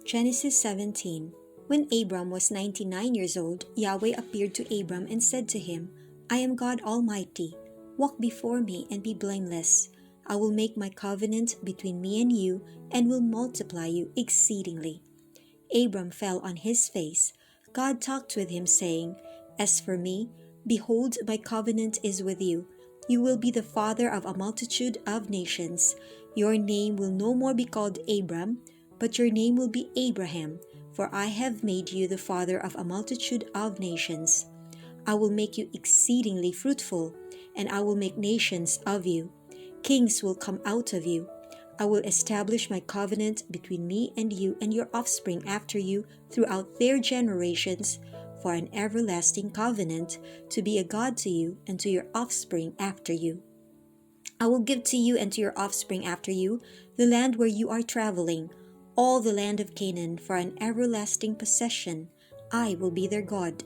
Genesis 17. When Abram was 99 years old, Yahweh appeared to Abram and said to him, I am God Almighty. Walk before me and be blameless. I will make my covenant between me and you and will multiply you exceedingly. Abram fell on his face. God talked with him, saying, As for me, behold, my covenant is with you. You will be the father of a multitude of nations. Your name will no more be called Abram, but your name will be Abraham, for I have made you the father of a multitude of nations. I will make you exceedingly fruitful, and I will make nations of you. Kings will come out of you. I will establish my covenant between me and you and your offspring after you throughout their generations, for an everlasting covenant, to be a God to you and to your offspring after you. I will give to you and to your offspring after you the land where you are traveling, all the land of Canaan, for an everlasting possession. I will be their God.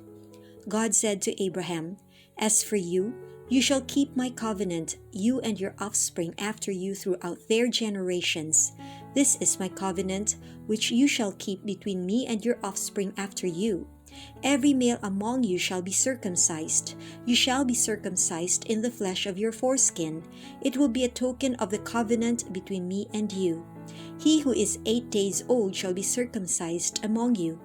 God said to Abraham, As for you, you shall keep my covenant, you and your offspring after you throughout their generations. This is my covenant, which you shall keep between me and your offspring after you. Every male among you shall be circumcised. You shall be circumcised in the flesh of your foreskin. It will be a token of the covenant between me and you. He who is 8 days old shall be circumcised among you.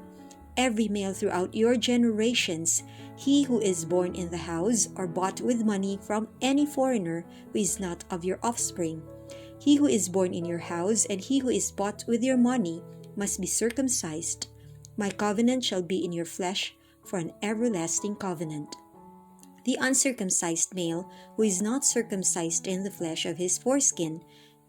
Every male throughout your generations, he who is born in the house or bought with money from any foreigner who is not of your offspring. He who is born in your house and he who is bought with your money must be circumcised. My covenant shall be in your flesh for an everlasting covenant. The uncircumcised male who is not circumcised in the flesh of his foreskin,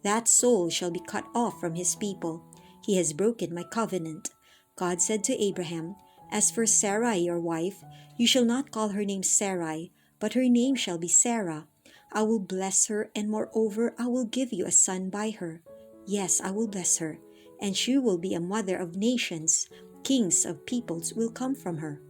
that soul shall be cut off from his people. He has broken my covenant. God said to Abraham, As for Sarai your wife, you shall not call her name Sarai, but her name shall be Sarah. I will bless her, and moreover I will give you a son by her. Yes, I will bless her, and she will be a mother of nations. Kings of peoples will come from her.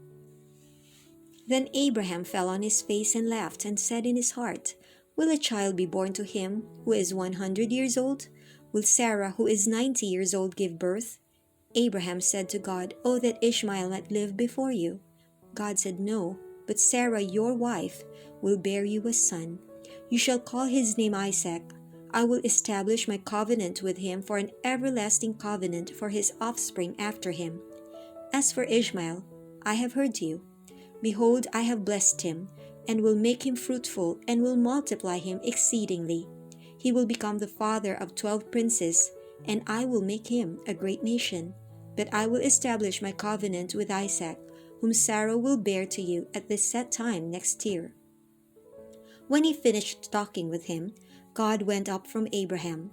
Then Abraham fell on his face and laughed, and said in his heart, Will a child be born to him who is 100 years old? Will Sarah, who is 90 years old, give birth? Abraham said to God, Oh, that Ishmael might live before you. God said, No, but Sarah your wife will bear you a son. You shall call his name Isaac. I will establish my covenant with him for an everlasting covenant for his offspring after him. As for Ishmael, I have heard you. Behold, I have blessed him, and will make him fruitful, and will multiply him exceedingly. He will become the father of 12 princes, and I will make him a great nation. But I will establish my covenant with Isaac, whom Sarah will bear to you at this set time next year. When he finished talking with him, God went up from Abraham.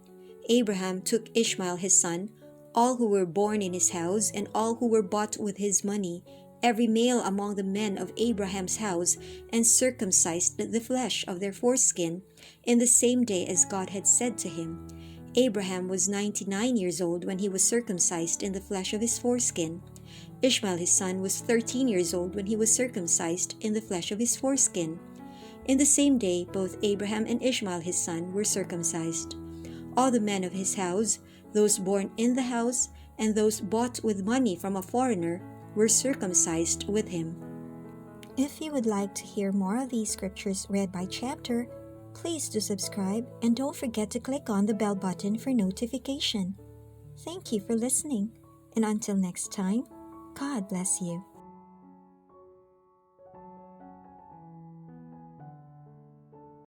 Abraham took Ishmael his son, all who were born in his house, and all who were bought with his money, every male among the men of Abraham's house, and circumcised the flesh of their foreskin, in the same day as God had said to him. Abraham was 99 years old when he was circumcised in the flesh of his foreskin. Ishmael his son was 13 years old when he was circumcised in the flesh of his foreskin. In the same day both Abraham and Ishmael his son were circumcised. All the men of his house, those born in the house, and those bought with money from a foreigner, were circumcised with him. If you would like to hear more of these scriptures read by chapter, please do subscribe and don't forget to click on the bell button for notification. Thank you for listening, and until next time, God bless you.